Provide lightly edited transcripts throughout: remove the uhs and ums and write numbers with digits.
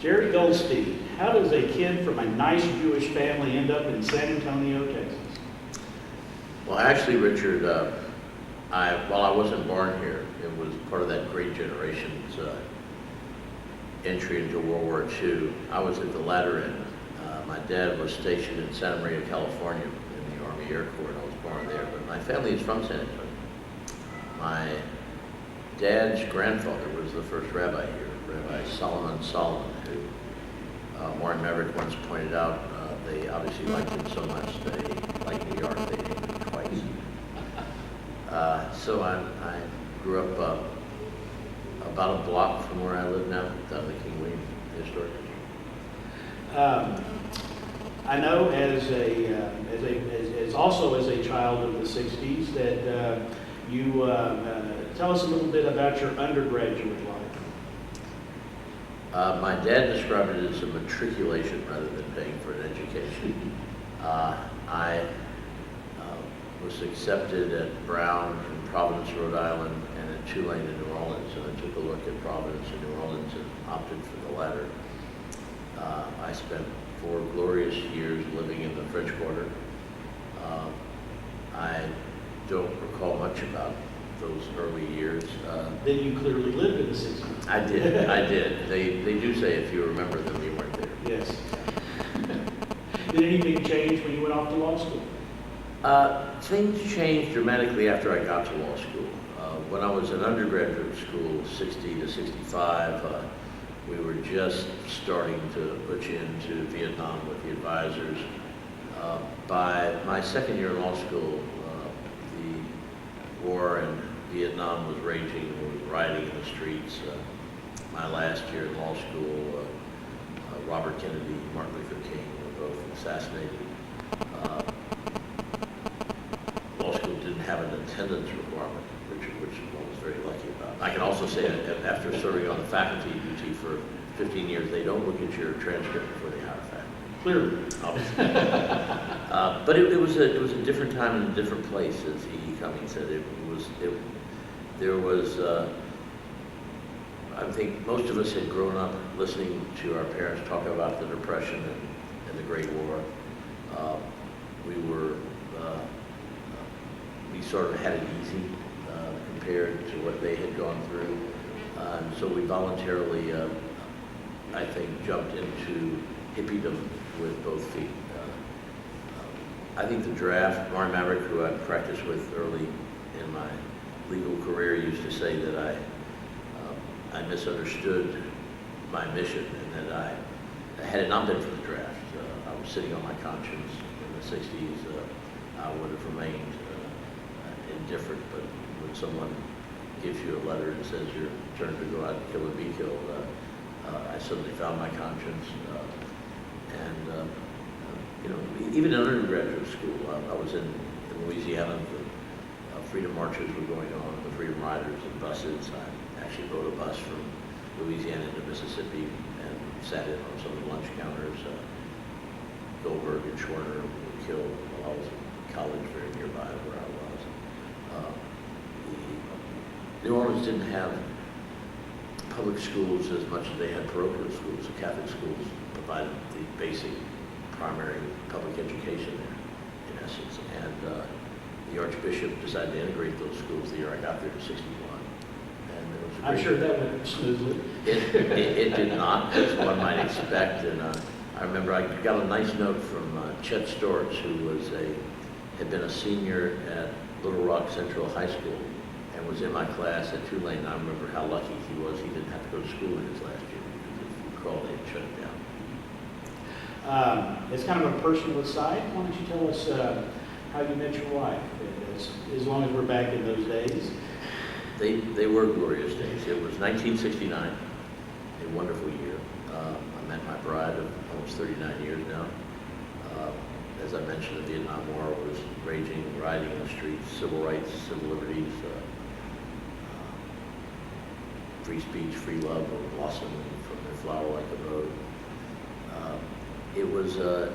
Gerry Goldstein, how does a kid from a nice Jewish family end up in San Antonio, Texas? Well, actually, Richard, while I wasn't born here, it was part of that great generation's entry into World War II. I was at the latter end. My dad was stationed in Santa Maria, California, in the Army Air Corps, and I was born there. But my family is from San Antonio. My dad's grandfather was the first rabbi here, Rabbi Solomon, who Warren Maverick once pointed out. They obviously liked him so much they liked New York. They named him twice. So I grew up about a block from where I live now, down the King William Historic District. I know also as a child of the '60s that you tell us a little bit about your undergraduate life. My dad described it as a matriculation rather than paying for an education. I was accepted at Brown in Providence, Rhode Island, and at Tulane in New Orleans, and I took a look at Providence and New Orleans and opted for the latter. I spent 4 glorious years living in the French Quarter. I don't recall much about those early years. Then you clearly lived in the '60s. I did. They do say if you remember them, you weren't there. Yes. Did anything change when you went off to law school? Things changed dramatically after I got to law school. When I was in undergraduate school, 60 to 65, we were just starting to push into Vietnam with the advisors. By my second year in law school, the war in Vietnam was raging. There was rioting in the streets. My last year in law school, Robert Kennedy, Martin Luther King were both assassinated. Law school didn't have an attendance requirement, which I was very lucky about. I can also say that after serving on the faculty at UT for 15 years, they don't look at your transcript before they hire faculty. Clearly. But it was a different time and a different place, as E. Cummings said. There was I think most of us had grown up listening to our parents talk about the Depression and the Great War. We sort of had it easy compared to what they had gone through. So we voluntarily, I think, jumped into hippiedom with both feet. I think the draft, Warren Maverick, who I practiced with early in my legal career, used to say that I misunderstood my mission, and that had it not been for the draft, I was sitting on my conscience in the '60s. I would have remained indifferent. But when someone gives you a letter and says your turn to go out and kill or be killed, I suddenly found my conscience. Even in undergraduate school, I was in Louisiana. The freedom marches were going on, the freedom riders and buses. I actually rode a bus from Louisiana to Mississippi and sat in on some of the lunch counters. Goldberg and Schwerner were killed while I was in college very nearby where I was. New Orleans didn't have public schools as much as they had parochial schools. The Catholic schools provided the basic primary public education there, in essence. And the Archbishop decided to integrate those schools the year I got there in '61. And there was I'm sure that went smoothly. It did not, as one might expect. And I remember I got a nice note from Chet Storch, who had been a senior at Little Rock Central High School and was in my class at Tulane. I remember how lucky he was. He didn't have to go to school in his last year, because if you recall, they had shut it down. It's kind of a personal aside. Why don't you tell us how you met your wife, as long as we're back in those days? They were glorious days. It was 1969, a wonderful year. I met my bride of almost 39 years now. As I mentioned, the Vietnam War was raging, rioting in the streets, civil rights, civil liberties, free speech, free love were blossoming from their flower like a road. It was a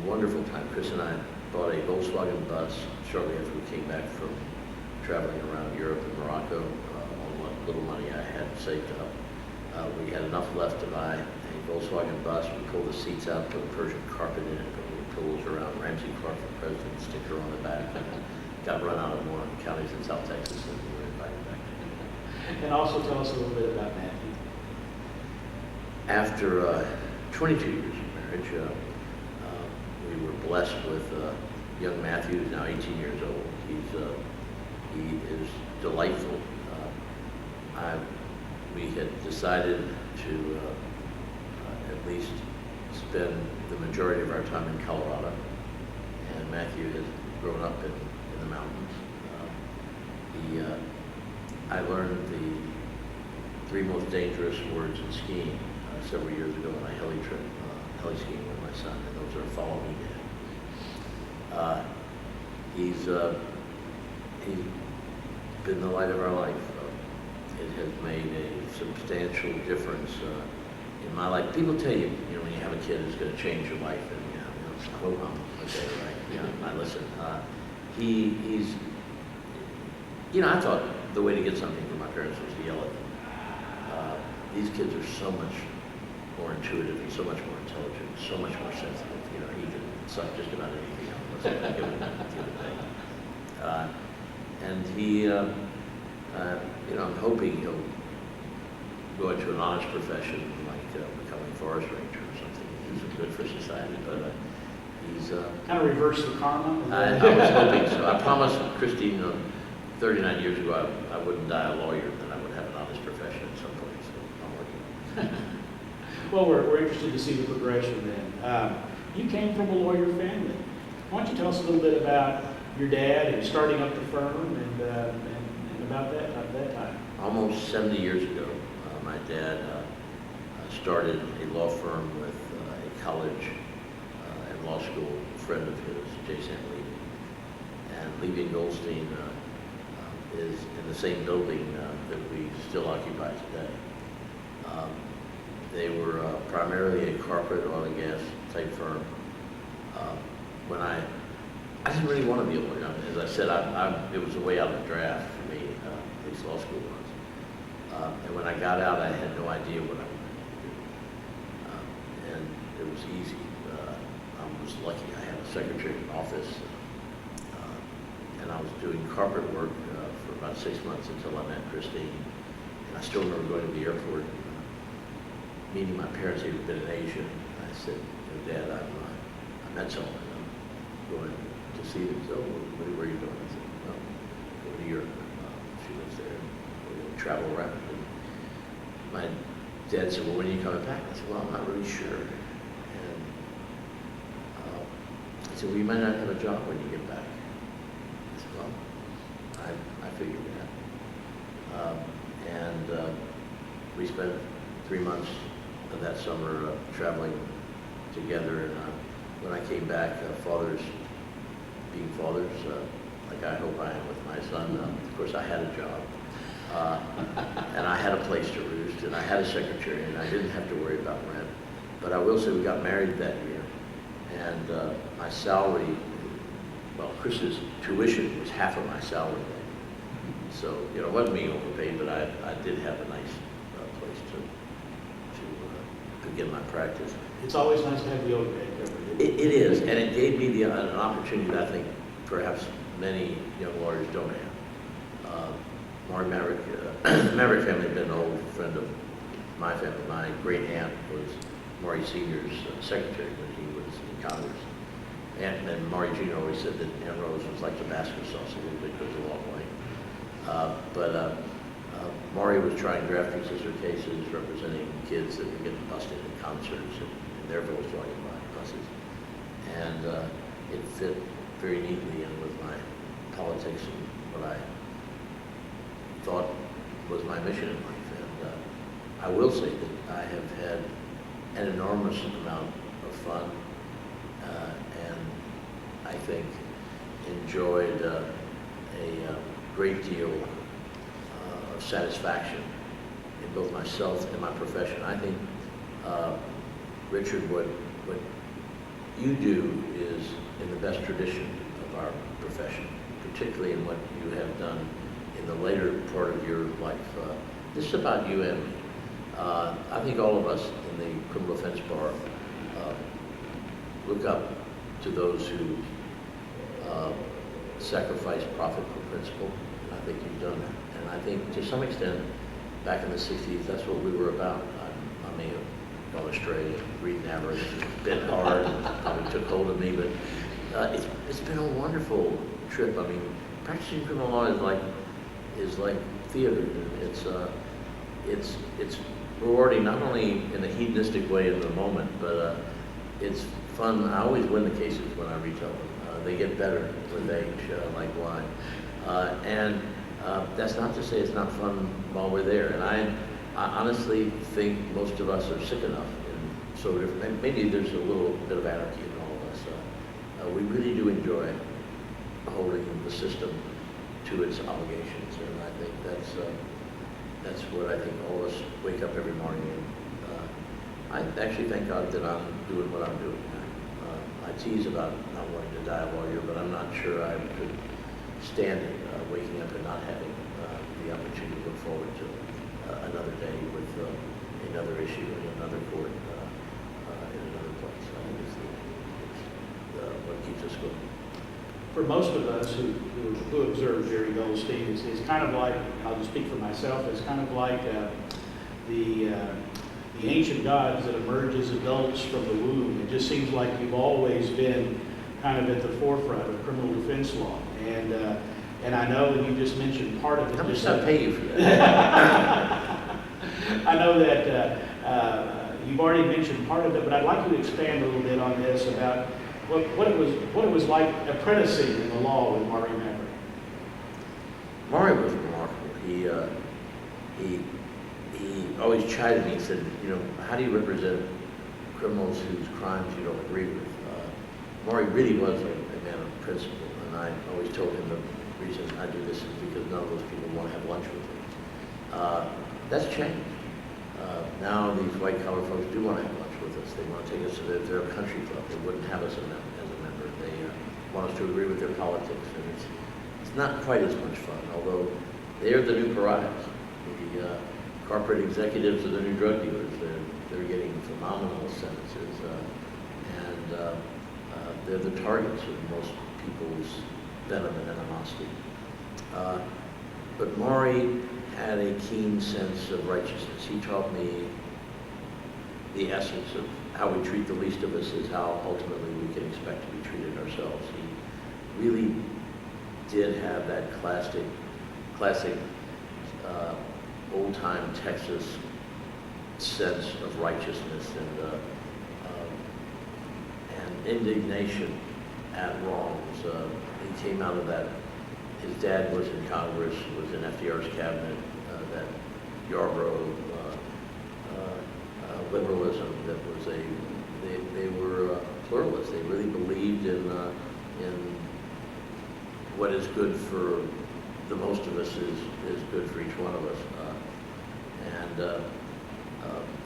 wonderful time. Chris and I bought a Volkswagen bus shortly after we came back from traveling around Europe and Morocco on what little money I had saved up. We had enough left to buy a Volkswagen bus. We pulled the seats out, put a Persian carpet in it, put little pillows around Ramsey Clark for president, sticker on the back. Got run out of more counties in South Texas, and we were invited back. And also tell us a little bit about Matthew. After 22 years of marriage, we were blessed with young Matthew, who's now 18 years old. He is delightful. We had decided to at least spend the majority of our time in Colorado, and Matthew has grown up in the mountains. I learned the 3 most dangerous words in skiing several years ago on a heli trip, heli skiing with my son, and those are "follow me, Dad." He's been the light of our life. It has made a substantial difference in my life. People tell you, when you have a kid, it's going to change your life, and it's quote okay, right? I listen. He's, I thought the way to get something from my parents was to yell at them. These kids are so much more intuitive and so much more intelligent, so much more sensitive. He can suck just about anything out. Let's give it a day. And he, I'm hoping he'll go into an honest profession like becoming a forest ranger or something. Do some good for society, but he's kind of reverse the karma. I was hoping so. I promised Christine 39 years ago I wouldn't die a lawyer, then I would have an honest profession at some point. So I'm working. Well, we're interested to see the progression then. You came from a lawyer family. Why don't you tell us a little bit about your dad and starting up the firm and about that time? Almost 70 years ago, my dad started a law firm with a college and law school friend of his, Jason Levy. And Gerry Goldstein is in the same building that we still occupy today. They were primarily a corporate oil and gas type firm. When I didn't really want to be a lawyer. As I said, it was a way out of the draft for me, at least law school was. And when I got out, I had no idea what I wanted to do. And it was easy. I was lucky. I had a secretary in the office. And I was doing corporate work for about 6 months until I met Christine. And I still remember going to the airport, meeting my parents who had been in Asia. I said, Dad, I met someone. I'm going to see them. So, where are you going? I said, well, go to Europe. She lives there. We're going to travel around. And my dad said, well, when are you coming back? I said, well, I'm not really sure. And I said, well, you might not have a job when you get back. I said, well, I figured that. And we spent 3 months of that summer traveling together. And when I came back, fathers being fathers, like I hope I am with my son, of course I had a job. And I had a place to roost, and I had a secretary, and I didn't have to worry about rent. But I will say we got married that year, and my salary, well, Chris's tuition was half of my salary then. So, it wasn't being overpaid, but I did have a nice place to begin my practice. It's always nice to have the overhead covered. It is, and it gave me an opportunity that I think perhaps many young lawyers don't have. Maury Maverick, Maverick family had been an old friend of my family. My great aunt was Maury Sr.'s secretary when he was in Congress. And Maury Jr. always said that Aunt Rose was like Tabasco sauce, a little bit goes a long way. But Maury was trying draft resistor cases representing kids that were getting busted in concerts in their Volkswagen buses. And it fit very neatly in with my politics and what I thought was my mission in life. And I will say that I have had an enormous amount of fun and I think enjoyed a great deal of satisfaction in both myself and my profession. I think, Richard, what you do is in the best tradition of our profession, particularly in what you have done in the later part of your life. This is about you and me. I think all of us in the criminal defense bar look up to those who sacrifice profit for principle. And I think you've done that. And I think to some extent, back in the 60s, that's what we were about. I may have gone astray, reading average, been hard, probably took hold of me, but it's been a wonderful trip. I mean, practicing criminal law is like theater. It's rewarding not only in a hedonistic way in the moment, but it's fun. I always win the cases when I retell them. They get better with age, like wine. And that's not to say it's not fun while we're there. And I honestly think most of us are sick enough. And so maybe there's a little bit of anarchy in all of us. We really do enjoy holding the system to its obligations. And I think that's what I think all of us wake up every morning and I actually thank God that I'm doing what I'm doing. I tease about not wanting to die a lawyer, but I'm not sure I could stand it, waking up and not having the opportunity to look forward to another day with another issue in another court in another place. I think it's what keeps us going. For most of us who observe Gerry Goldstein, it's kind of like, I'll just speak for myself, it's kind of like the ancient gods that emerge as adults from the womb. It just seems like you've always been kind of at the forefront of criminal defense law. And I know that you just mentioned part of it. How much did I pay you for that? I know that you've already mentioned part of it, but I'd like you to expand a little bit on this about what it was like apprenticing in the law with Maury Maverick. Maury was remarkable. He always chided me and said, how do you represent criminals whose crimes you don't agree with? Maury really was a man of principle, and I always told him the reason I do this is because none of those people want to have lunch with me. That's changed. Now these white-collar folks do want to have lunch with us. They want to take us to their country club. They wouldn't have us as a member. They want us to agree with their politics, and it's not quite as much fun, although they are the new pariahs. The corporate executives are the new drug dealers. They're getting phenomenal sentences, and they're the targets of most people's venom and animosity. But Maury had a keen sense of righteousness. He taught me the essence of how we treat the least of us is how ultimately we can expect to be treated ourselves. He really did have that classic old-time Texas sense of righteousness and indignation at wrongs. He came out of that. His dad was in Congress, was in FDR's cabinet, that Yarborough liberalism that was they were pluralists. They really believed in what is good for the most of us is good for each one of us. And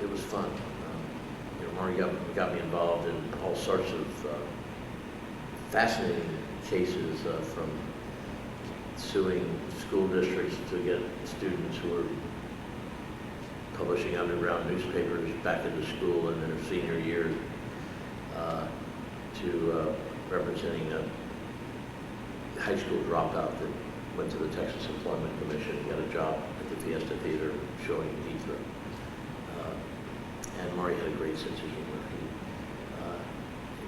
it was fun. Maury got me involved in all sorts of fascinating cases, from suing school districts to get students who were publishing underground newspapers back into school in their senior year, to representing a high school dropout that went to the Texas Employment Commission. He got a job at the Fiesta Theater showing Deep Throat. And Maury had a great sense of humor.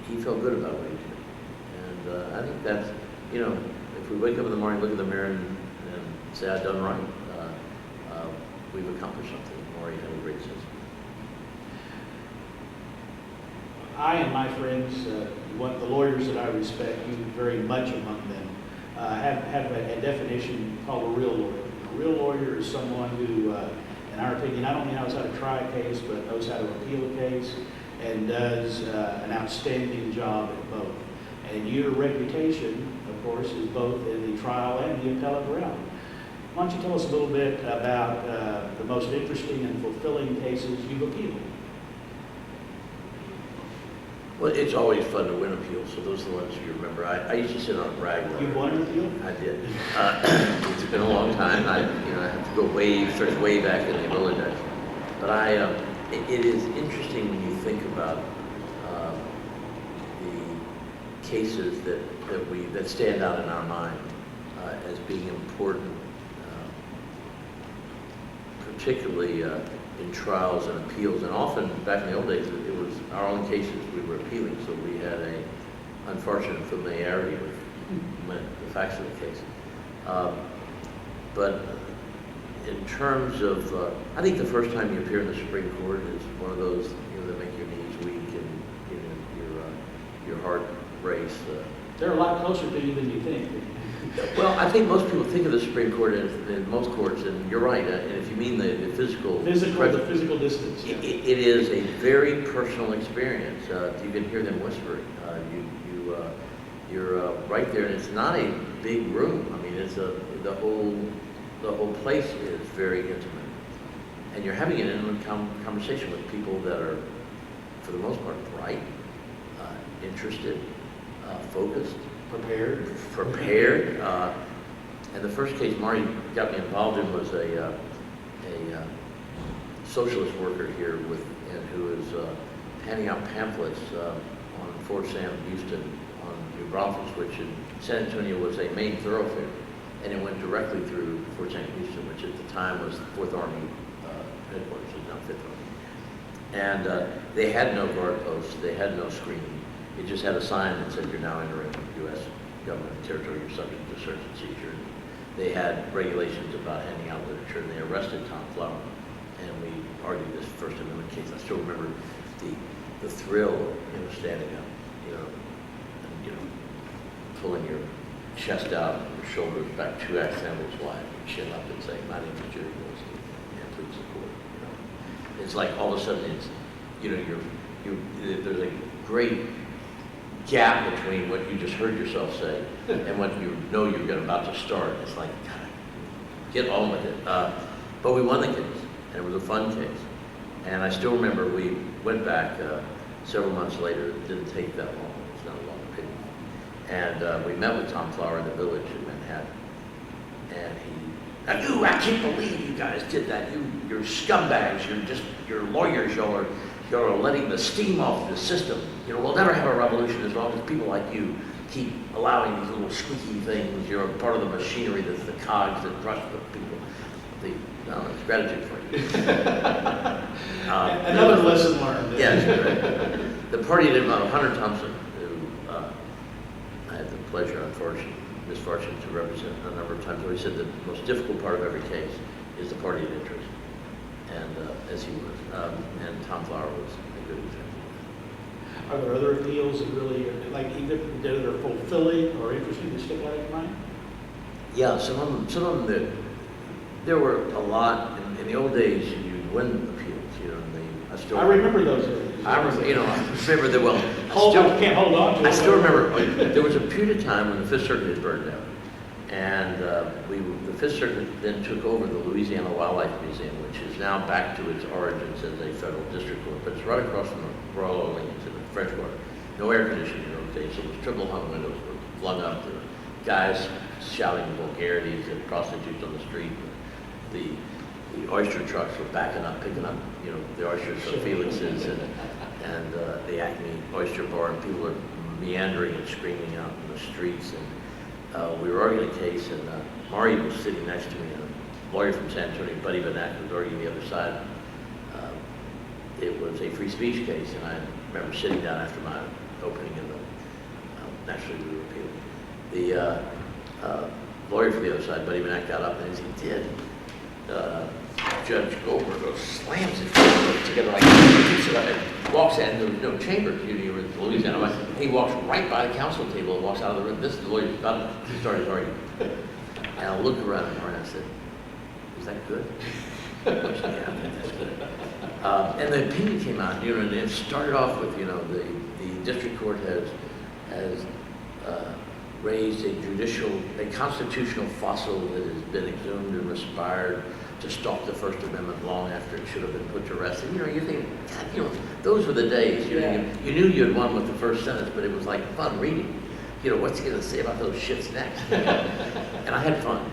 He felt good about what he did. And I think that's, if we wake up in the morning, look in the mirror and say, I've done right, we've accomplished something. Maury had a great sense. I and my friends, the lawyers that I respect, you very much among them, have a definition called a real lawyer. A real lawyer is someone who, in our opinion, not only knows how to try a case, but knows how to appeal a case, and does an outstanding job at both. And your reputation, of course, is both in the trial and the appellate realm. Why don't you tell us a little bit about the most interesting and fulfilling cases you've appealed? Well, it's always fun to win appeals, so those are the ones you remember. I used to sit on a brag ladder. You've won an appeal? I did. It's been a long time. I have to go search way back in the Rolodex. But it is interesting when you think about the cases that stand out in our mind as being important, particularly in trials and appeals. And often, back in the old days, it was our own cases we were appealing, so we had a unfortunate familiarity with the facts of the case. But in terms of, I think the first time you appear in the Supreme Court is one of those, that make your knees weak and your heart race. They're a lot closer to you than you think. Well, I think most people think of the Supreme Court in most courts, and you're right. And if you mean the physical, the physical distance, yeah. It is a very personal experience. You can hear them whispering. You're right there, and it's not a big room. I mean, it's the whole place is very intimate, and you're having an intimate conversation with people that are, for the most part, bright, interested, focused, prepared. And the first case Marty got me involved in was a socialist worker here who was handing out pamphlets on Fort Sam Houston on New Braunfels, which in San Antonio was a main thoroughfare, and it went directly through Fort Sam Houston, which at the time was 4th Army headquarters, it's now 5th Army. And they had no guard posts, they had no screening. It just had a sign that said, "You're now entering U.S. government territory, you're subject to search and seizure." They had regulations about handing out literature, and they arrested Tom Flower. And we argued this First Amendment case. I still remember the thrill of standing up, and, pulling your chest out, your shoulders back 2 angles wide, your chin up, and saying, "My name is Gerry Goldstein, and please support." It's like all of a sudden it's, there's a great gap between what you just heard yourself say and what you're about to start. It's like, God, get on with it. But we won the case, and it was a fun case. And I still remember we went back several months later. It didn't take that long. It's not a long opinion. And we met with Tom Flower in the Village in Manhattan. And I can't believe you guys did that. You're scumbags. You're lawyers. You're letting the steam off the system. We'll never have a revolution as long as people like you keep allowing these little squeaky things. You're part of the machinery that's the cogs that crush the people. It's gratitude for you. Another lesson learned. Yes, right. The party did about Hunter Thompson, who I had the pleasure, misfortune to represent a number of times, where he said the most difficult part of every case is the party of interest. And as he was, and Tom Flower was a good example. Are there other appeals that really, either that are fulfilling or interesting that stick out in your mind? Yeah, some of them there were a lot in the old days. You'd win appeals, I remember those days. I remember that well. Can't hold on to it. I still remember there was a period of time when the Fifth Circuit had burned down, and the Fifth Circuit then took over the Louisiana Wildlife Museum, which is now back to its origins as a federal district court, but it's right across from the Royal Orleans in the French Quarter. No air conditioning in those days, so it was triple hung windows were flung up. There were guys shouting vulgarities and prostitutes on the street. The oyster trucks were backing up, picking up, the oysters from Felix's and the Acme Oyster Bar, and people are meandering and screaming out in the streets. And we were arguing a case, and Mari was sitting next to me, and a lawyer from San Antonio, Buddy Benak, was arguing the other side. It was a free speech case, and I remember sitting down after my opening in the, naturally we were appealing. The lawyer from the other side, Buddy Benak, got up, and as he did, Judge Goldberg goes, slams it together like this, and walks in, and there was no chambers, you were in Louisiana. He walks right by the counsel table and walks out of the room. This is the lawyer's about to start his argument. And I looked around at Martin and I said, "Is that good?" She said, "Yeah, I think that's good." And the opinion came out, and it started off with, the district court has raised a constitutional fossil that has been exhumed and respired to stalk the First Amendment long after it should have been put to rest. And you think, God, those were the days. You knew you had won with the first sentence, but it was like fun reading. What's he going to say about those shits next? And I had fun.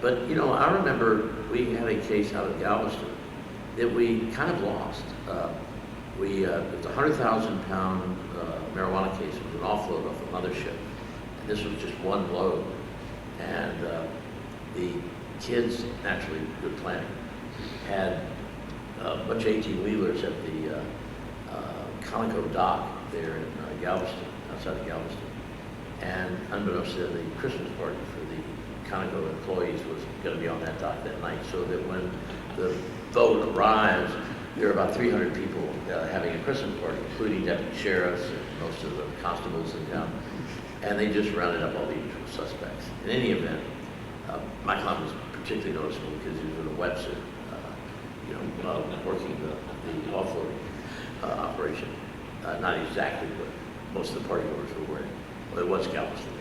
But I remember we had a case out of Galveston, that we kind of lost. It's a 100,000-pound marijuana case. It was an offload off a mothership. And this was just one load. And the kids, naturally good planning, had a bunch of 18-wheelers at the Conoco dock there in Galveston, outside of Galveston. And unbeknownst to them, the Christmas party for the Conoco employees was going to be on that dock that night, so that when the boat arrives, there are about 300 people having a Christmas party, including deputy sheriffs and most of the constables in town. And they just rounded up all the usual suspects. In any event, my client was particularly noticeable because he was in a wetsuit, working the offloading operation. Not exactly what most of the party goers were wearing. Well, it was Galveston.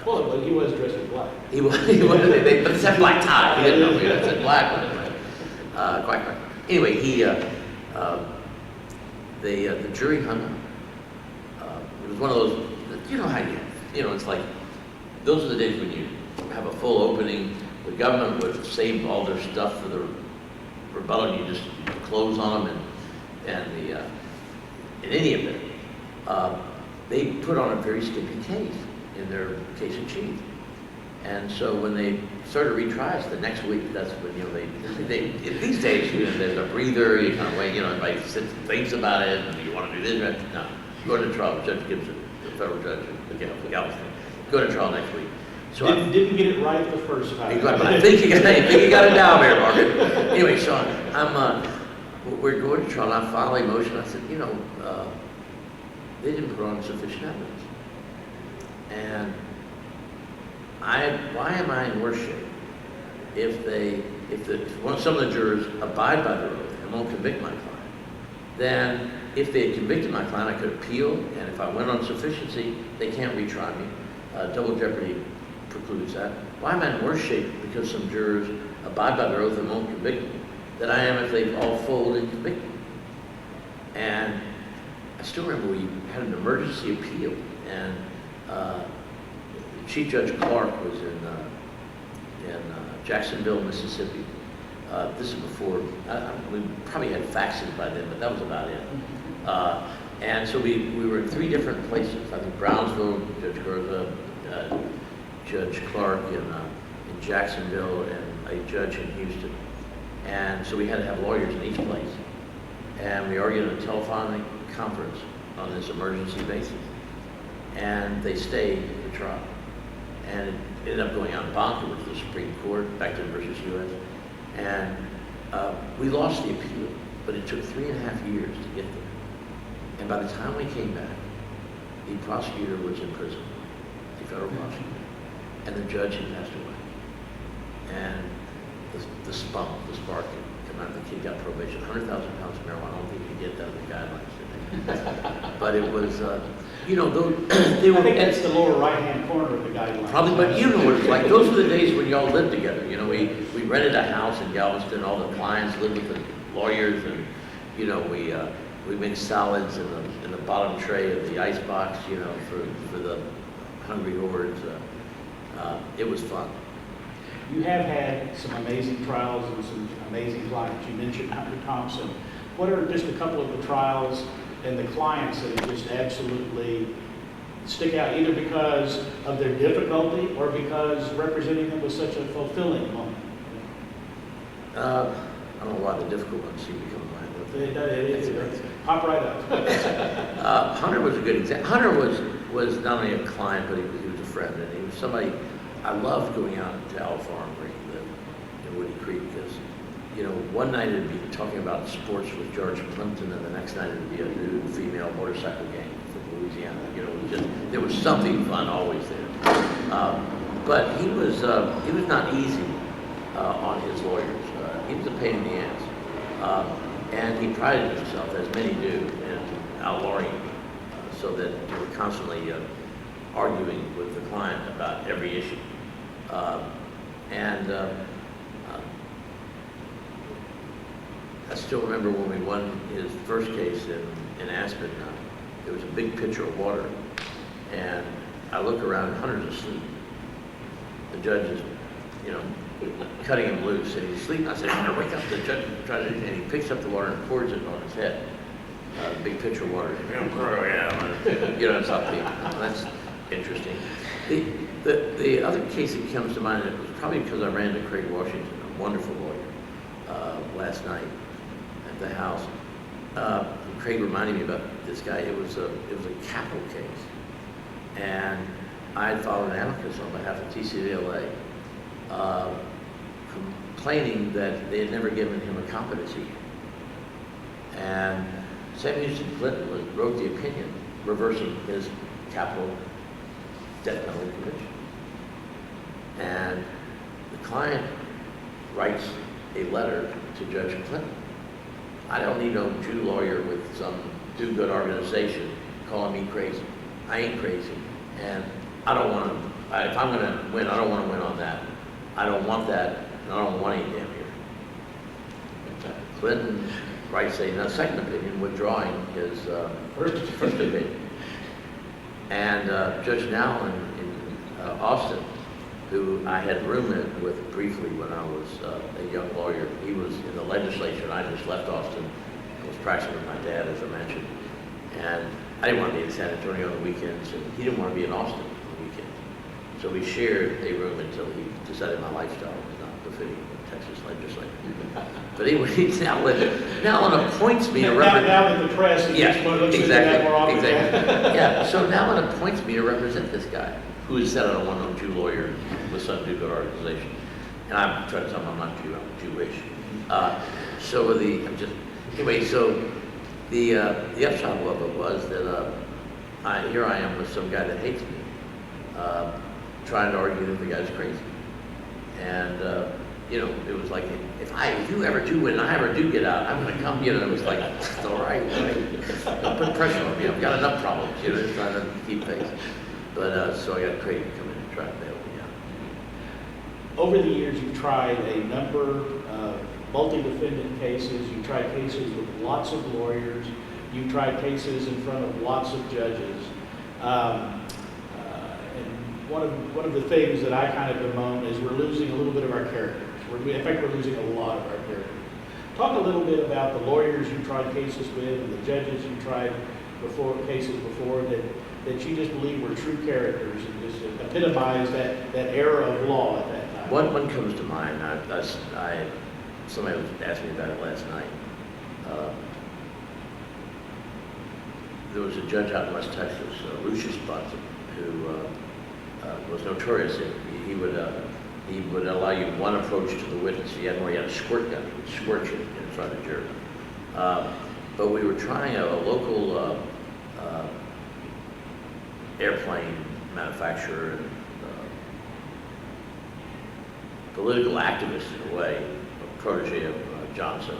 Well, but he was dressed in black. He was, but it's that black tie. He didn't know me. That's a black one. Quite. Anyway, the jury hung up. It was one of those, you know how it's like, those are the days when you have a full opening. The government would save all their stuff for the rebuttal. You just close on them, and in any event, they put on a very skimpy case in their case in chief. And so when they started retries the next week, that's when, these days, there's a breather, you kind of wait, everybody sits and thinks about it, and you want to do this, right? No, go to trial, Judge Gibson, the federal judge, Galveston, go to trial next week. So didn't get it right the first time. But I think you got it down there, Margaret. Anyway, so we're going to trial, and I finally motioned, I said, they didn't put on sufficient evidence. And why am I in worse shape if some of the jurors abide by their oath and won't convict my client? Then if they had convicted my client, I could appeal, and if I went on sufficiency, they can't retry me. Double jeopardy precludes that. Why am I in worse shape because some jurors abide by their oath and won't convict me than I am if they all fold and convict me? And I still remember we had an emergency appeal, and Chief Judge Clark was in Jacksonville, Mississippi. This is before, we probably had faxes by then, but that was about it. And so we were in 3 different places. I think Brownsville, Judge Garza, Judge Clark in Jacksonville, and a judge in Houston. And so we had to have lawyers in each place. And we argued in a telephonic conference on this emergency basis. And they stayed the trial. And it ended up going on bonk, which was the Supreme Court, Becton versus U.S. And we lost the appeal, but it took 3.5 years to get there. And by the time we came back, the prosecutor was in prison, the federal prosecutor, and the judge had passed away. And the spark had come out, the kid got probation, 100,000 pounds of marijuana. I don't think you could get that in the guidelines. But it was, they were. I think that's the lower right-hand corner of the guidelines. Probably, but you know what it's like. Those were the days when y'all lived together. We rented a house in Galveston. All the clients lived with the lawyers, and we made salads in the bottom tray of the ice box. For the hungry hordes. It was fun. You have had some amazing trials and some amazing clients. You mentioned Hunter Thompson. What are just a couple of the trials and the clients that just absolutely stick out, either because of their difficulty or because representing them was such a fulfilling moment? I don't know why the difficult ones seem to come to mind. It pop right up. Hunter was a good example. Hunter was not only a client, but he was a friend, and he was somebody. I loved going out to Owl Farm where he lived in Woody Creek because, one night it'd be talking about sports with George Plimpton, and the next night it'd be a nude female motorcycle gang from Louisiana. There was something fun always there. But he was not easy on his lawyers. He was a pain in the ass. And he prided himself, as many do, in outlawing, so that you were constantly arguing with the client about every issue. I still remember when we won his first case in Aspen, there was a big pitcher of water, and I look around and Hunter's asleep. The judge is you know, cutting him loose, and he's sleeping. I said, "I'm gonna wake up the judge," and he picks up the water and pours it on his head. Big pitcher of water. You know, it's up here. That's interesting. The other case that comes to mind, it was probably because I ran into Craig Washington, a wonderful lawyer, last night at the house. Craig reminded me about this guy. It was a capital case, and I had filed an amicus on behalf of TCVLA, complaining that they had never given him a competency. And Sam Houston Clinton wrote the opinion reversing his capital death penalty conviction. And the client writes a letter to Judge Clinton. I don't need no Jew lawyer with some do-good organization calling me crazy. I ain't crazy. And I don't want to, if I'm going to win, I don't want to win on that. I don't want that, and I don't want any damn here. Clinton writes a second opinion withdrawing his first opinion. And Judge Nowlin in Austin, who I had roomed with briefly when I was a young lawyer, he was in the legislature, and I just left Austin. I was practicing with my dad, as I mentioned. And I didn't want to be in San Antonio on the weekends, and he didn't want to be in Austin on the weekends. So we shared a room until he decided my lifestyle was not befitting the Texas legislature. But anyway, Nowlin appoints me to represent. Now that the press is exactly. more often. Yeah, so Nowlin appoints me to represent this guy, who has said I don't want no Jew lawyer with some do-good organization. And I'm trying to tell him I'm not Jew, I'm Jewish. So the upshot of it was that here I am with some guy that hates me, trying to argue that the guy's crazy. And it was like, if you ever do win and I ever do get out, I'm going to come. It was like, all right, don't put pressure on me. I've got enough problems, just trying to keep pace. But so I got Craig to come in and try to bail me out. Over the years, you've tried a number of multi-defendant cases. You've tried cases with lots of lawyers. You've tried cases in front of lots of judges. And one of the things that I kind of bemoan is we're losing a little bit of our characters. In fact, we're losing a lot of our characters. Talk a little bit about the lawyers you tried cases with and the judges you tried cases before that you just believe were true characters and just epitomize that era of law at that time. One comes to mind. Somebody was asking me about it last night. There was a judge out in West Texas, Lucius Bunsen, who was notorious. He would allow you one approach to the witness. He had a squirt gun. He would squirt you in front of the jury. But we were trying a local airplane manufacturer and political activist in a way, a protege of Johnson.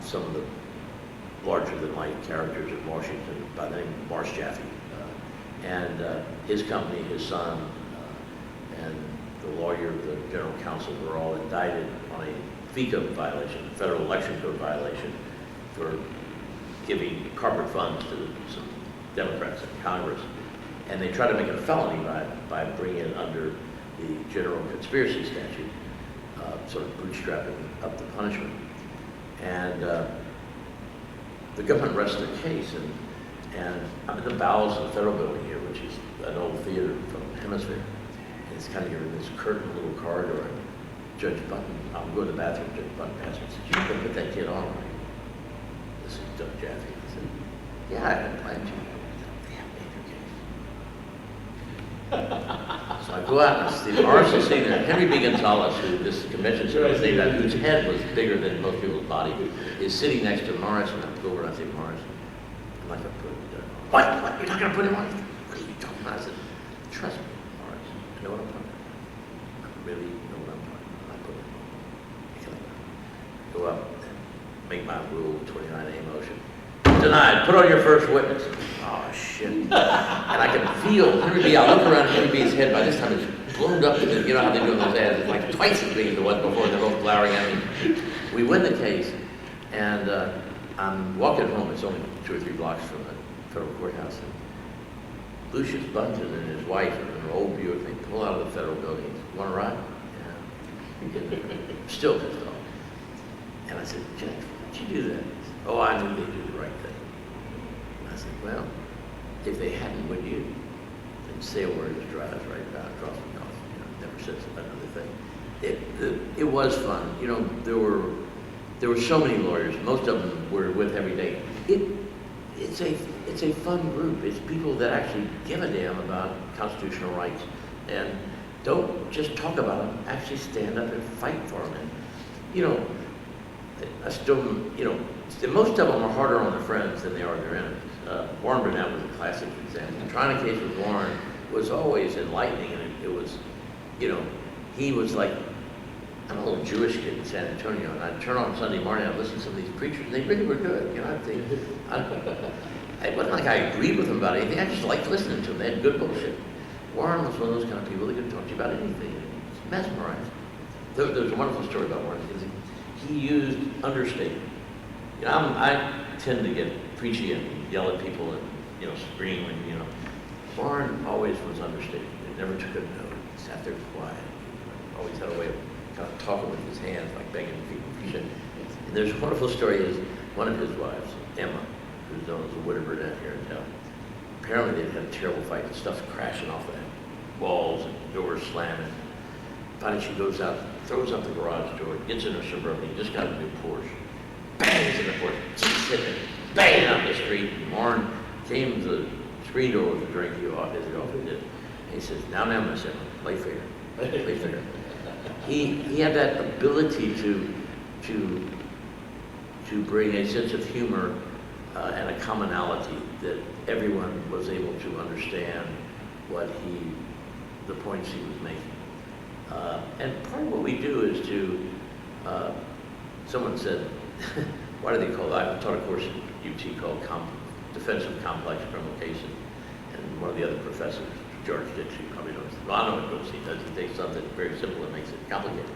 Some of the larger-than-life characters in Washington by the name of Marsh Jaffe. And his company, his son, and the lawyer, the general counsel were all indicted on a FECA violation, Federal Election Code violation, for giving corporate funds to some Democrats in Congress. And they tried to make it a felony by bringing it under the general conspiracy statute, sort of bootstrapping up the punishment. And the government rested the case, and I'm in the bowels of the federal building here, which is an old theater from the Hemisphere. And it's kind of, you're in this curtained little corridor, and Judge Button, I'll go to the bathroom, Judge Button passed me and said, "You can put that kid on, right?" This is Judge Jaffe. I said, "Yeah, I had planned to." They have made your case. So I go out and I see Morris is sitting there. Henry B. Gonzalez, who this convention center was named after, whose head was bigger than most people's body, is sitting next to Morris, and I go over and I say, "Morris, I'm not going to put him on." What? You're not going to put him on? What are you talking about? I said, "Trust me, Morris, I know what I'm talking about. I really know what I'm talking about. I put him on." Go up and make my Rule 29A motion. Denied. Put on your first witness. Oh, shit. And I can feel Henry B. I look around Henry B.'s head. By this time, it's blown up. You know how they do those ads? It's like twice as big as it was before. They're both glowering at me. We win the case, and I'm walking home. It's only 2 or 3 blocks from the federal courthouse. And Lucius Bunton and his wife in an old Buick, they pull out of the federal building. Want to ride? Yeah. Still pissed off. And I said, Jack, why'd you do that? He said, oh, I knew they'd do the right thing. And I said, well, if they hadn't, would you? And sail where his drives right down across the mouth. Never said another thing. It was fun. There were so many lawyers. Most of them were with every day. It's a fun group. It's people that actually give a damn about constitutional rights and don't just talk about them. Actually stand up and fight for them. And I still, most of them are harder on their friends than they are their enemies. Warren Burnett was a classic example. Trying a case with Warren was always enlightening, and it was, he was like, I'm a little Jewish kid in San Antonio, and I'd turn on Sunday morning, I'd listen to some of these preachers, and they really were good. It wasn't like I agreed with them about anything, I just liked listening to them. They had good bullshit. Warren was one of those kind of people that could talk to you about anything. It's mesmerized. There's a wonderful story about Warren, because he used understatement. I tend to get preachy and yell at people and, scream and, Warren always was understated. He never took a note. He sat there quiet. Always had a way of kind of talking with his hands, like begging people for shit. And there's a wonderful story is one of his wives, Emma, who's known as a widow Burnett here in town. Apparently they'd had a terrible fight. The stuff's crashing off the walls and doors slamming. Finally she goes out, throws up the garage door, gets in her Suburban, just got a new Porsche. Bangs in the Porsche. She's sitting there, banging out the street. And Warren came to the screen door with a drink. He often did. And he says, now, Miss Emma, play fair. Play fair. He had that ability to bring a sense of humor and a commonality that everyone was able to understand the points he was making. And part of what we do is someone said, why do they call it? I taught a course at UT called Defense of Complex Criminal Cases. And one of the other professors, George Dixie, probably knows. Well, I know what Dixie does. He takes something very simple and makes it complicated.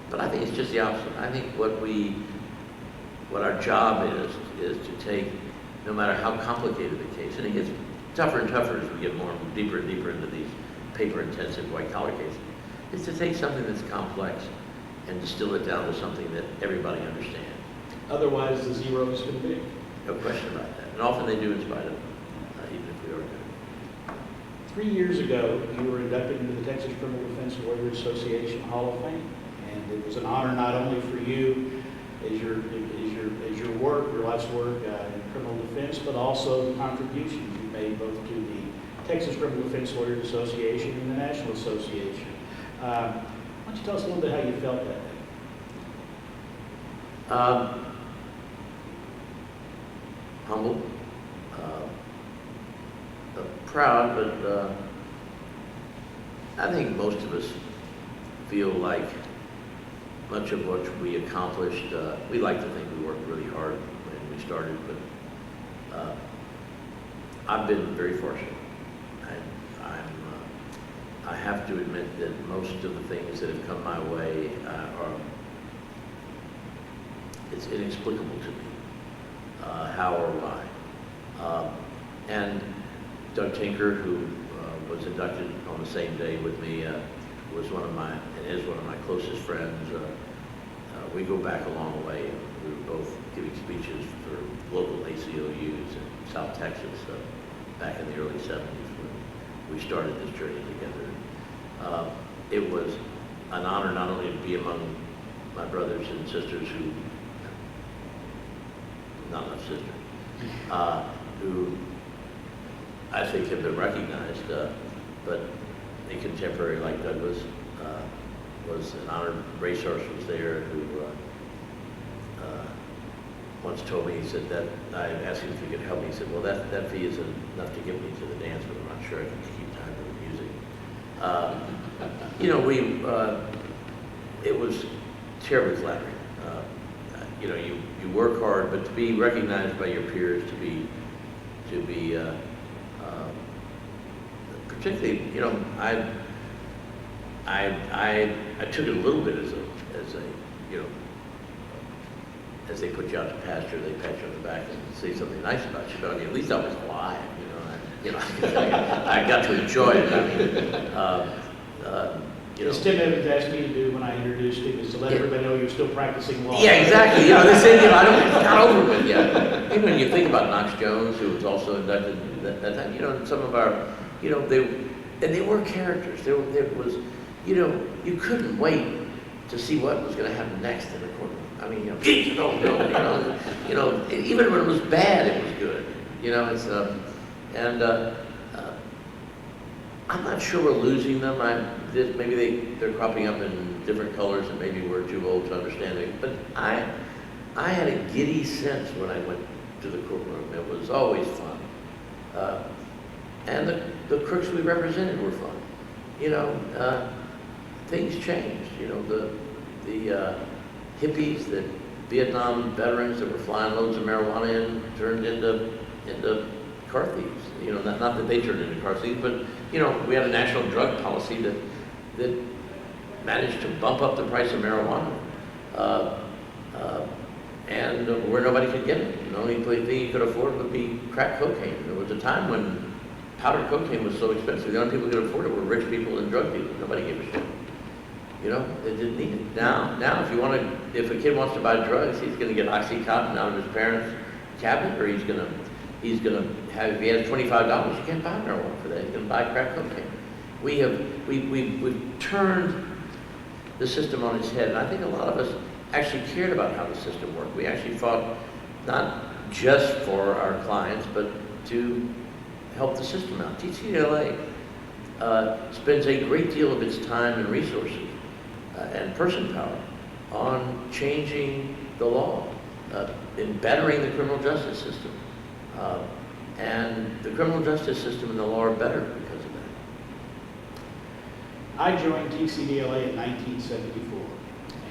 But I think it's just the opposite. I think what our job is to take, no matter how complicated the case, and it gets tougher and tougher as we get deeper and deeper into these paper-intensive white-collar cases, is to take something that's complex and distill it down to something that everybody understands. Otherwise, the zero is going to be. No question about that. And often they do in spite of even if we are good. 3 years ago, you were inducted into the Texas Criminal Defense Lawyers Association Hall of Fame. And it was an honor not only for you as your work, your life's work in criminal defense, but also the contributions you made both to the Texas Criminal Defense Lawyers Association and the National Association. Why don't you tell us a little bit how you felt that day? Humbled, proud, but I think most of us feel like much of what we accomplished, we like to think we worked really hard when we started, but I've been very fortunate. I have to admit that most of the things that have come my way it's inexplicable to me, how or why. And Doug Tinker, who was inducted on the same day with me, was one of my closest friends. We go back a long way. We were both giving speeches for local ACLUs in South Texas back in the early 70s when we started this journey together. It was an honor not only to be among my brothers and sisters not enough sisters, who I think have been recognized, but a contemporary like Douglas was an honor. Ray Source was there, who once told me, he said that, I asked him if he could help me, he said, well, that fee isn't enough to get me to the dance, but I'm not sure I can keep time for the music. It was terribly flattering. You work hard, but to be recognized by your peers, to be particularly, I took it a little bit as as they put you out to pasture, they pat you on the back and say something nice about you, but I mean, at least I was alive, You know, I got to enjoy it. I mean, you know. As Tim Evans asked me to do when I introduced him, is to let everybody know you're still practicing law. Yeah, exactly. You know, they say, you know, it's not over with yet. Even when you think about Knox Jones, who was also inducted that time, you know, and some of our, you know, they were characters. There was, you know, you couldn't wait to see what was going to happen next in the courtroom. I mean, you know, geez, no, you know, even when it was bad, it was good. You know, it's I'm not sure we're losing them. Maybe they're cropping up in different colors, and maybe we're too old to understand it. But I had a giddy sense when I went to the courtroom. It was always fun, and the crooks we represented were fun. You know, things changed. You know, the hippies, the Vietnam veterans that were flying loads of marijuana in turned into car thieves. You know, not that they turned into car thieves, but you know, we had a national drug policy that managed to bump up the price of marijuana, and where nobody could get it. The only thing you could afford would be crack cocaine. There was a time when powdered cocaine was so expensive. The only people who could afford it were rich people and drug people. Nobody gave a shit. You know, they didn't need it. Now, if a kid wants to buy drugs, he's going to get OxyContin out of his parents' cabinet, or he's going to have, if he has $25, you can't buy marijuana for that. He's going to buy crack cocaine. We've turned the system on its head, and I think a lot of us actually cared about how the system worked. We actually fought not just for our clients, but to help the system out. TCDLA spends a great deal of its time and resources and person power on changing the law, in bettering the criminal justice system. And the criminal justice system and the law are better because of that. I joined TCDLA in 1974,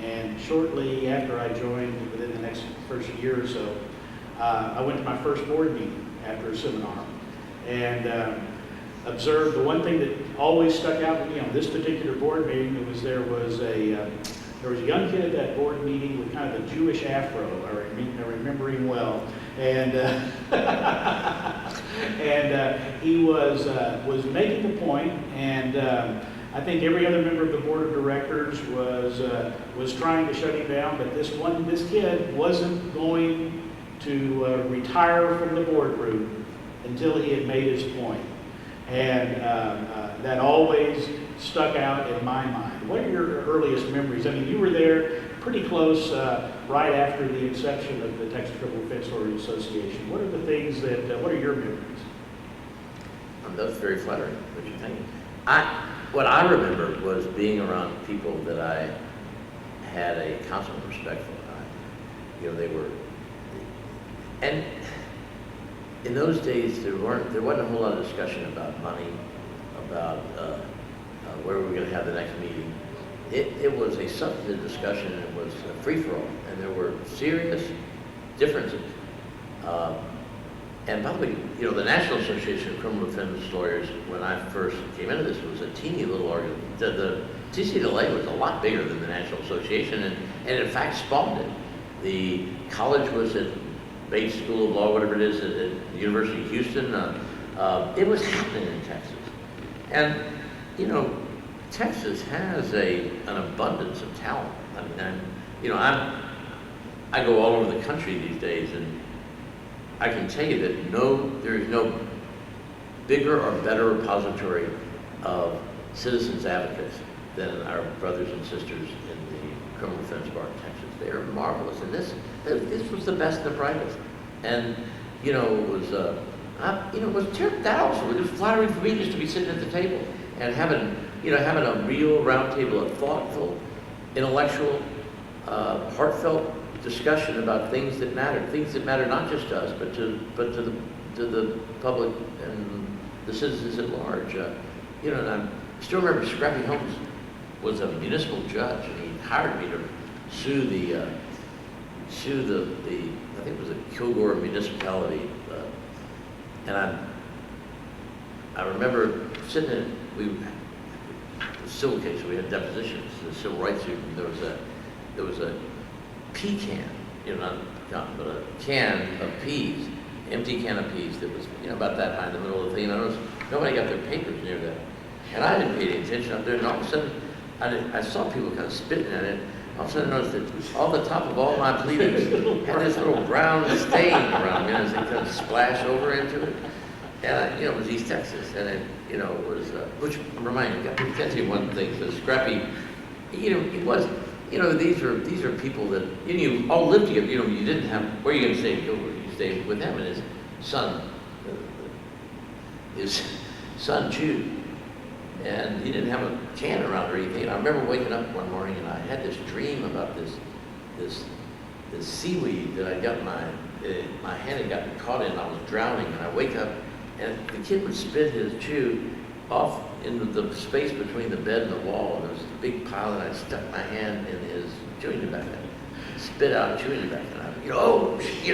and shortly after I joined, within the first year or so, I went to my first board meeting after a seminar, and observed the one thing that always stuck out to me on this particular board meeting. There was a young kid at that board meeting with kind of a Jewish afro. I remember him well, and he was making the point, and I think every other member of the board of directors was trying to shut him down, but this kid wasn't going to retire from the boardroom until he had made his point. And that always stuck out in my mind. What are your earliest memories? I mean, you were there pretty close right after the inception of the Texas Criminal Defense Lawyers Association. What are the things what are your memories? That's very flattering, what you think. What I remember was being around people that I had a constant respect for. You know, they were, and in those days, there wasn't a whole lot of discussion about money, about where we were going to have the next meeting. It was a substantive discussion, and it was a free-for-all, and there were serious differences. And probably, you know, the National Association of Criminal Defense Lawyers, when I first came into this, was a teeny little organization. The TCLA was a lot bigger than the National Association, and in fact spawned it. The college was at Bates School of Law, whatever it is, at the University of Houston. It was happening in Texas. And, you know, Texas has an abundance of talent. I mean, I go all over the country these days, and I can tell you that there is no bigger or better repository of citizens advocates than our brothers and sisters in the criminal defense bar in Texas. They are marvelous, and this was the best and the brightest. And you know, it was that also. It was flattering for me just to be sitting at the table and having a real round table of thoughtful, intellectual, heartfelt discussion about things that matter not just to us, but to the public and the citizens at large. You know, and I still remember Scrappy Holmes was a municipal judge, and he hired me to sue the I think it was a Kilgore municipality, and I remember sitting in the civil case. We had depositions, the civil rights suit, and there was a pecan, you know, not pecan, but a can of peas, empty can of peas that was, about that high in the middle of the thing. I noticed nobody got their papers near that. And I didn't pay any attention up there, and all of a sudden, I saw people kind of spitting at it. All of a sudden, I noticed that all the top of all my pleatings had this little brown stain around me, and as they kind of splash over into it. And, it was East Texas, and it was, which reminds me, I can tell you one thing, the scrappy, it was, these are people that, you all lived together, you didn't have, where are you going to stay? You stayed with him and his son chewed. And he didn't have a can around or anything. And I remember waking up one morning and I had this dream about this seaweed that I got my hand had gotten caught in. I was drowning, and I wake up and the kid would spit his chew off into the space between the bed and the wall. And there was a big pile, and I stuck my hand in his chewing tobacco, spit out chewing tobacco. And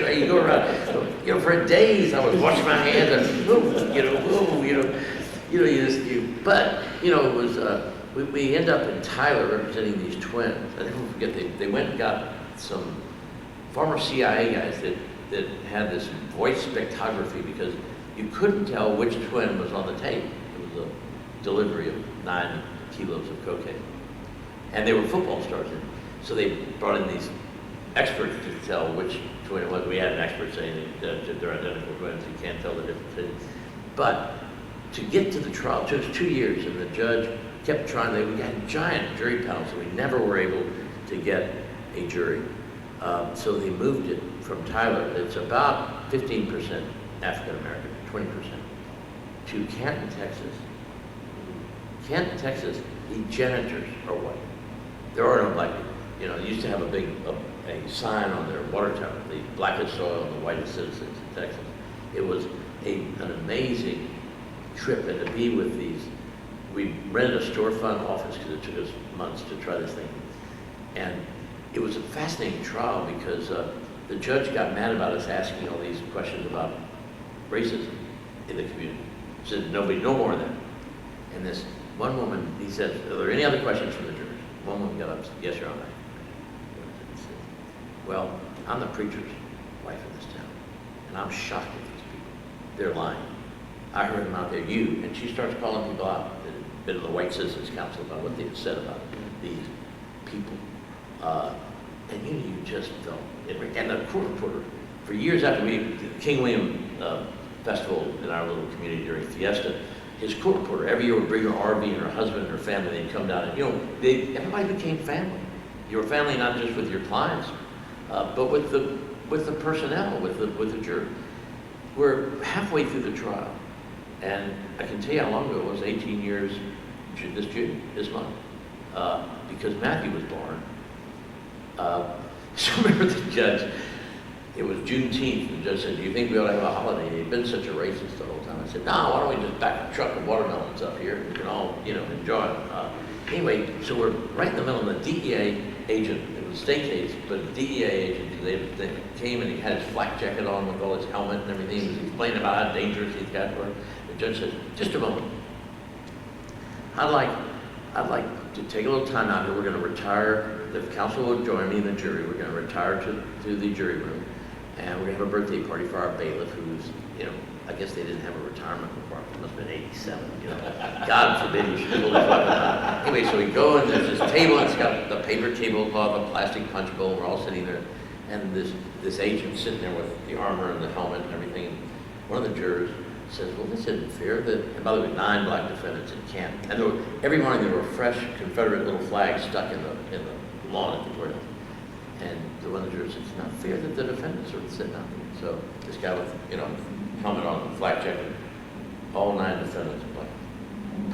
I, you go around, for days I was washing my hands and but it was, we end up in Tyler representing these twins. I never forget, they went and got some former CIA guys that had this voice spectrography, because you couldn't tell which twin was on the tape. It was a delivery of 9 kilos of cocaine. And they were football stars. So they brought in these experts to tell which twin it was. We had an expert saying that they're identical twins, you can't tell the difference. But to get to the trial, it took us 2 years, and the judge kept trying. We had giant jury panels, so we never were able to get a jury. So they moved it from Tyler, it's about 15% African American, 20%, to Canton, Texas. Canton, Texas, the janitors are white. There are no black people. They used to have a sign on their water tower, the blackest soil and the whitest citizens in Texas. It was an amazing trip, and to be with these, we rented a storefront office because it took us months to try this thing. And it was a fascinating trial because the judge got mad about us asking all these questions about racism in the community. He said, no more of that. And this one woman, he said, are there any other questions from the jurors? One woman got up and said, yes, Your Honor. Said, well, I'm the preacher's wife in this town, and I'm shocked at these people. They're lying. I heard them out there, and she starts calling people out that had been to the White Citizens Council about what they had said about these people. And you just felt it. And the court reporter, for years after the King William Festival in our little community during Fiesta, his court reporter every year would bring her RV and her husband and her family, they'd come down, and everybody became family. You were family not just with your clients, but with the personnel, with the jury. We're halfway through the trial. And I can tell you how long ago it was, 18 years this month, because Matthew was born. So I remember the judge, it was Juneteenth, the judge said, do you think we ought to have a holiday? He'd been such a racist the whole time. I said, no, why don't we just back a truck of watermelons up here and we can all, enjoy them. Anyway, so we're right in the middle of the DEA agent. It was a state case, but the DEA agent, they came and he had his flak jacket on with all his helmet and everything. He was explaining about how dangerous these guys were. The judge said, just a moment. I'd like to take a little time out here. We're going to retire. The counsel will join me in the jury. We're going to retire to the jury room. And we're going to have a birthday party for our bailiff, who's, I guess they didn't have a retirement requirement. It must have been 87, God forbid you should pull this weapon out. Anyway, so we go, and there's this table. It's got the paper tablecloth, a plastic punch bowl. We're all sitting there. And this agent sitting there with the armor and the helmet and everything. And one of the jurors says, well, this isn't fair. And by the way, 9 black defendants in Canton. And every morning there were fresh Confederate little flags stuck in the lawn at the courthouse. And the one of the jurors said, it's not fair that the defendants are sitting out there. So this guy with, helmet on, flak jacket, all 9 defendants are black,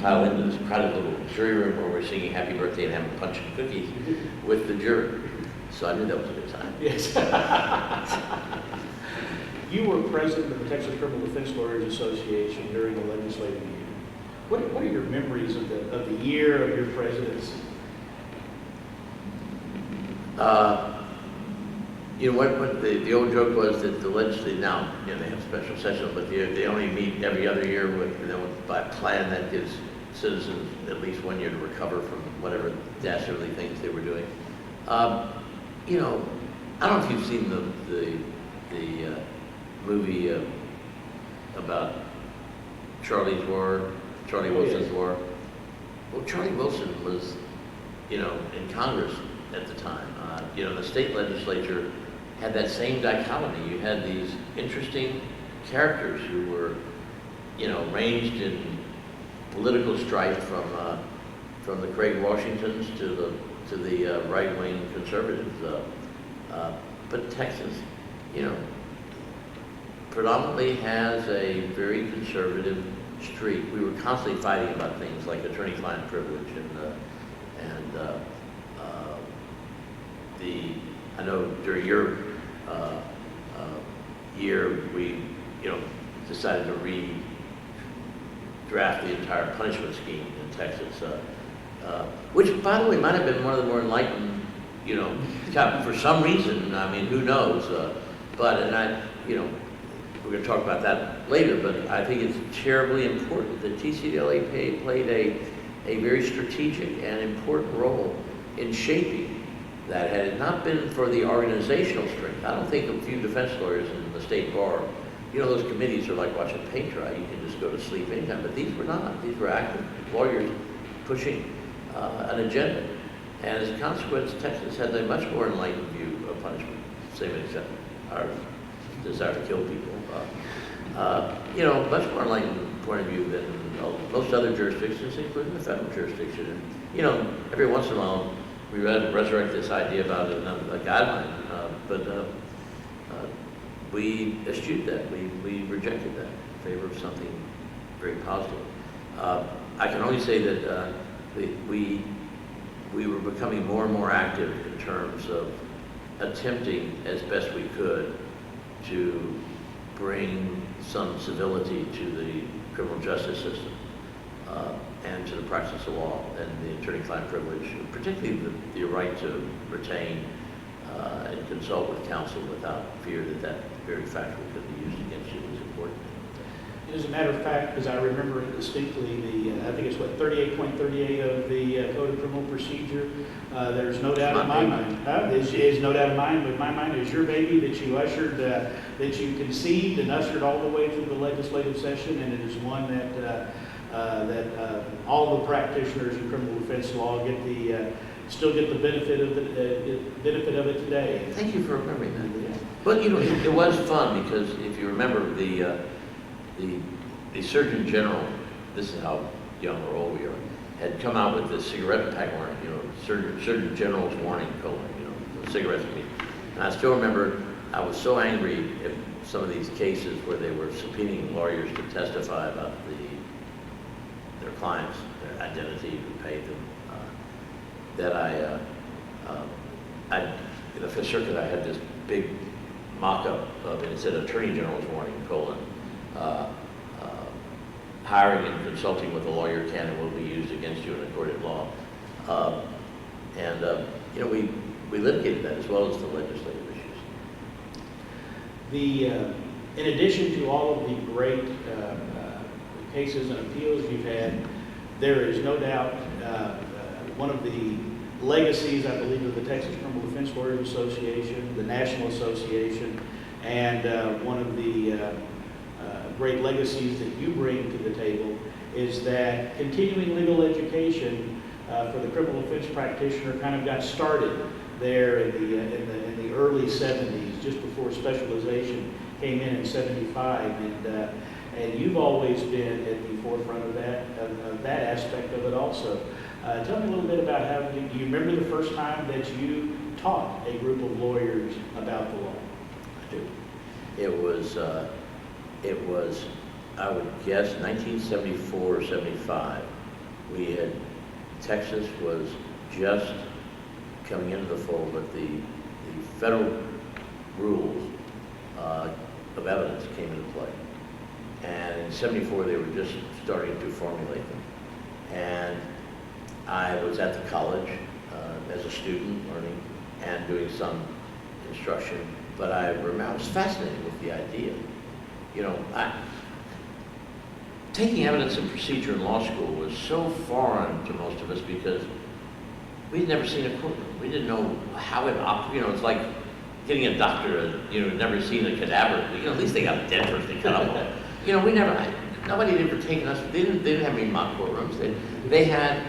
pile into this crowded little jury room where we're singing happy birthday and having punch and cookies with the jury. So I knew that was a good time. Yes. You were president of the Texas Criminal Defense Lawyers Association during the legislative year. What are your memories of the year of your presidency? What the old joke was that the legislature, now, they have special sessions, but they only meet every other year by a plan that gives citizens at least 1 year to recover from whatever dastardly things they were doing. I don't know if you've seen the movie about Charlie Wilson's war. Well, Charlie Wilson was, in Congress at the time. The state legislature had that same dichotomy. You had these interesting characters who were, ranged in political strife from the Craig Washingtons to the right-wing conservatives. But Texas, predominantly has a very conservative streak. We were constantly fighting about things like attorney-client privilege I know during your year, we, decided to redraft the entire punishment scheme in Texas, which, by the way, might have been one of the more enlightened, for some reason. I mean, who knows? We're going to talk about that later, but I think it's terribly important that TCLA played a very strategic and important role in shaping that. Had it not been for the organizational strength, I don't think a few defense lawyers in the state bar, those committees are like watching paint dry. You can just go to sleep anytime, but these were not. These were active lawyers pushing an agenda. And as a consequence, Texas has a much more enlightened view of punishment, same except our desire to kill people. Much more enlightened point of view than most other jurisdictions, including the federal jurisdiction. And, every once in a while, we resurrect this idea about a guideline, but we eschewed that. We rejected that in favor of something very positive. I can only say that we were becoming more and more active in terms of attempting as best we could to bring some civility to the criminal justice system and to the practice of law and the attorney-client privilege, particularly the right to retain and consult with counsel without fear that very factor could be used against you is important. As a matter of fact, because I remember it distinctly, I think it's 38.38 of the Code of Criminal Procedure. There's no doubt in my mind. Is no doubt in my mind is your baby that you ushered, that you conceived and ushered all the way through the legislative session, and it is one that all the practitioners in criminal defense law still get the benefit of it today. Thank you for remembering that. Yeah. But it was fun because if you remember the Surgeon General, this is how young or old we are, had come out with this cigarette pack warning, Surgeon General's warning colon, cigarettes mean. And I still remember I was so angry at some of these cases where they were subpoenaing lawyers to testify about their clients, their identity, who paid them, that in the Fifth Circuit, I had this big mock-up of it. It said Attorney General's warning, colon, hiring and consulting with a lawyer can and will be used against you in a court of law. We litigated that as well as the legislative issues. In addition to all of the great cases and appeals you've had, there is no doubt one of the legacies, I believe, of the Texas Criminal Defense Lawyers Association, the National Association, and one of the great legacies that you bring to the table is that continuing legal education for the criminal defense practitioner kind of got started there in the early 70s, just before specialization came in 75, and you've always been at the forefront of that aspect of it also. Tell me a little bit about how do you remember the first time that you taught a group of lawyers about the law? I do. It was, I would guess, 1974 or 75. Texas was just coming into the fold, but the federal rules of evidence came into play. And in 74, they were just starting to formulate them. And I was at the college as a student learning and doing some instruction, but I remember I was fascinated with the idea. Taking evidence and procedure in law school was so foreign to most of us because we'd never seen a courtroom. We didn't know how it operated. It's like getting a doctor, never seen a cadaver. At least they got a dentist to cut up on. Nobody had ever taken us. They didn't have any mock courtrooms. They had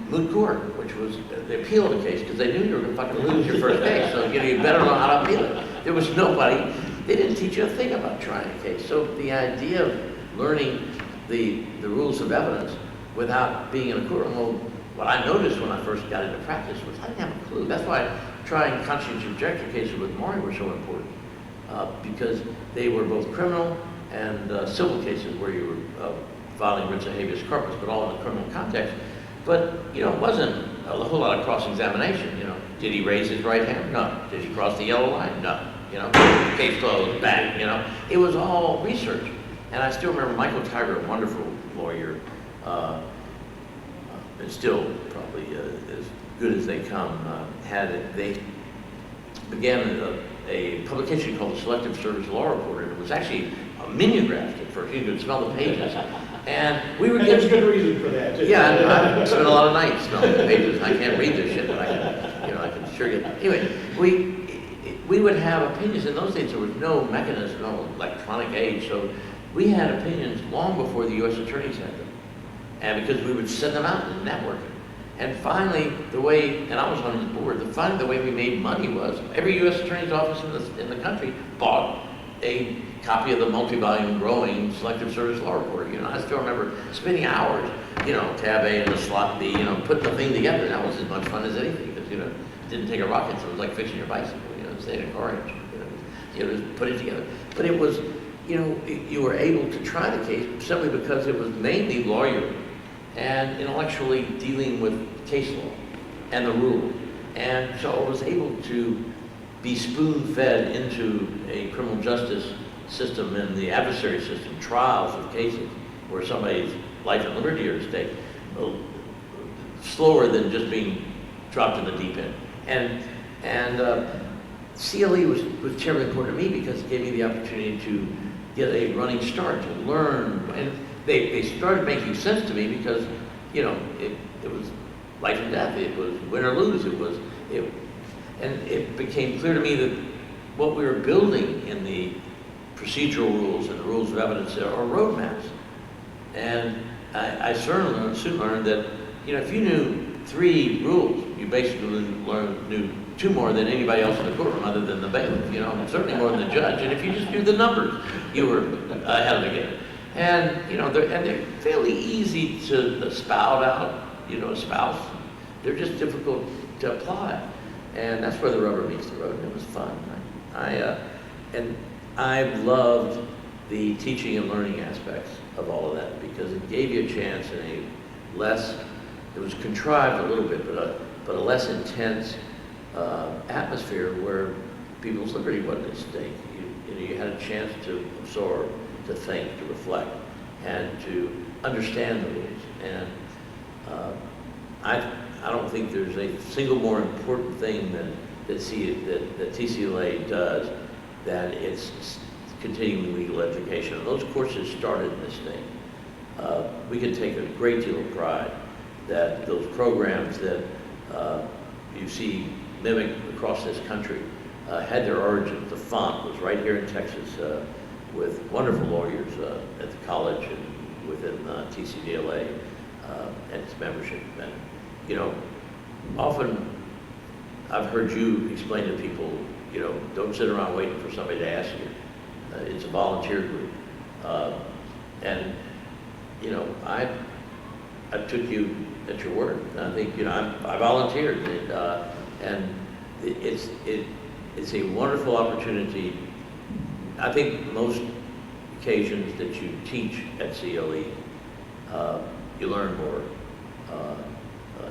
moot court, which was the appeal of the case, because they knew you were going to fucking lose your first case. So you better know how to appeal it. There was nobody. They didn't teach you a thing about trying a case. So the idea of learning the rules of evidence without being in a courtroom, well, what I noticed when I first got into practice was I didn't have a clue. That's why trying conscientious objector cases with Maury were so important, because they were both criminal and civil cases where you were filing writs of habeas corpus, but all in the criminal context. But, it wasn't a whole lot of cross-examination. Did he raise his right hand? No. Did he cross the yellow line? No. Case closed, bang, It was all research. And I still remember Michael Tiger, a wonderful lawyer, and still probably as good as they come, they began a publication called the Selective Service Law Report, and it was actually a mimeograph at first. You could smell the pages. And we were and there's good reason for that, too. Yeah, I spent a lot of nights smelling the pages. I can't read this shit, but I can sure get. Anyway, we would have opinions. In those days, there was no mechanism, no electronic age, so we had opinions long before the U.S. attorneys had them. And because we would send them out in networking. And finally, and I was on the board, finally the way we made money was every U.S. attorney's office in the country bought a copy of the multi-volume growing Selective Service Law Report. I still remember spending hours, tab A and the slot B, putting the thing together. That was as much fun as anything, because, it didn't take a rocket, so it was like fixing your bicycle, staying in a car engine, just put it together. But it was, you were able to try the case simply because it was mainly lawyer and intellectually dealing with case law and the rule. And so I was able to be spoon-fed into a criminal justice system and the adversary system, trials of cases where somebody's life and liberty are at stake, slower than just being dropped in the deep end. And CLE was terribly important to me because it gave me the opportunity to get a running start, to learn. And they started making sense to me because, it was life and death. It was win or lose. And it became clear to me that what we were building in the procedural rules and the rules of evidence are roadmaps. And I soon learned that, if you knew 3 rules, you basically knew 2 more than anybody else in the courtroom other than the bailiff, certainly more than the judge. And if you just knew the numbers, you were ahead of the game. And, they're fairly easy to spout out, espouse. They're just difficult to apply. And that's where the rubber meets the road, and it was fun. I loved the teaching and learning aspects of all of that because it gave you a chance in it was contrived a little bit, but a less intense atmosphere where people's liberty wasn't at stake. You had a chance to absorb, to think, to reflect, and to understand the rules. And I don't think there's a single more important thing that TCLA does than its continuing legal education. And those courses started in this thing. We can take a great deal of pride that those programs that you see mimicked across this country had their origins. The font was right here in Texas with wonderful lawyers at the college and within TCDLA and its membership. And, often I've heard you explain to people, don't sit around waiting for somebody to ask you. It's a volunteer group. And, I took you at your word. I think, I volunteered, and it's a wonderful opportunity. I think most occasions that you teach at CLE, you learn more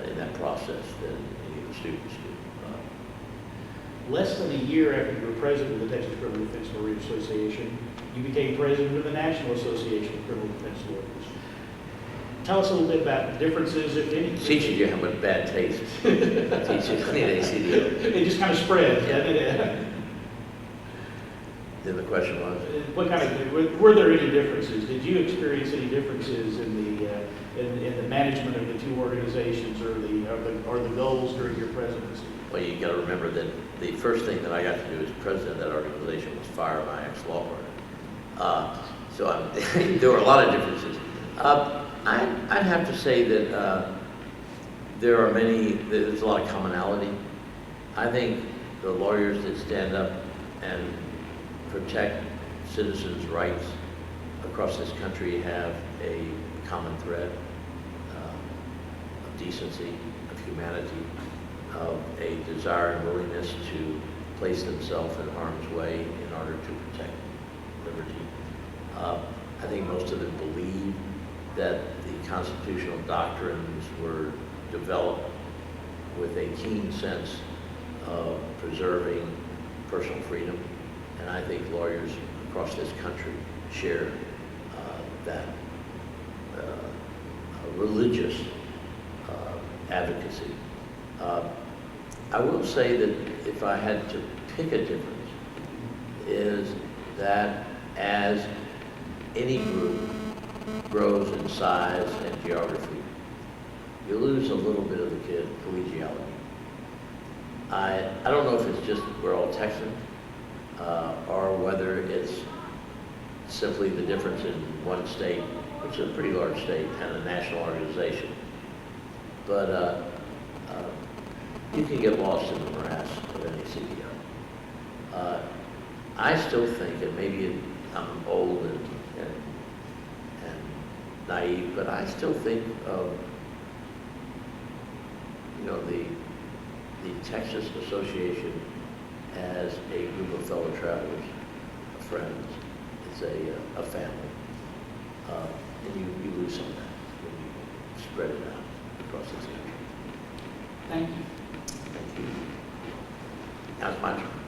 in that process than any of the students do. Less than a year after you were president of the Texas Criminal Defense Lawyers Association, you became president of the National Association of Criminal Defense Lawyers. Tell us a little bit about the differences, if any. Teaching you how much bad taste. Teaching ACDO. It just kind of spread, doesn't it? Then the question was? What kind of, were there any differences? Did you experience any differences in the management of the two organizations or the goals during your presidency? Well, you got to remember that the first thing that I got to do as president of that organization was fire my ex-law partner. There were a lot of differences. I'd have to say that there's a lot of commonality. I think the lawyers that stand up and protect citizens' rights across this country have a common thread of decency, of humanity, of a desire and willingness to place themselves in harm's way in order to protect liberty. I think most of them believe that the constitutional doctrines were developed with a keen sense of preserving personal freedom, and I think lawyers across this country share that religious advocacy. I will say that if I had to pick a difference, is that as any group grows in size and geography, you lose a little bit of the collegiality. I don't know if it's just we're all Texans, or whether it's simply the difference in one state, which is a pretty large state, and a national organization. But you can get lost in the morass of any CEO. I still think, and maybe I'm old and naive, but I still think of, the Texas Association as a group of fellow travelers, of friends. It's a family. And you lose some of that when you spread it out across this country. Thank you. Thank you. Now it's my turn.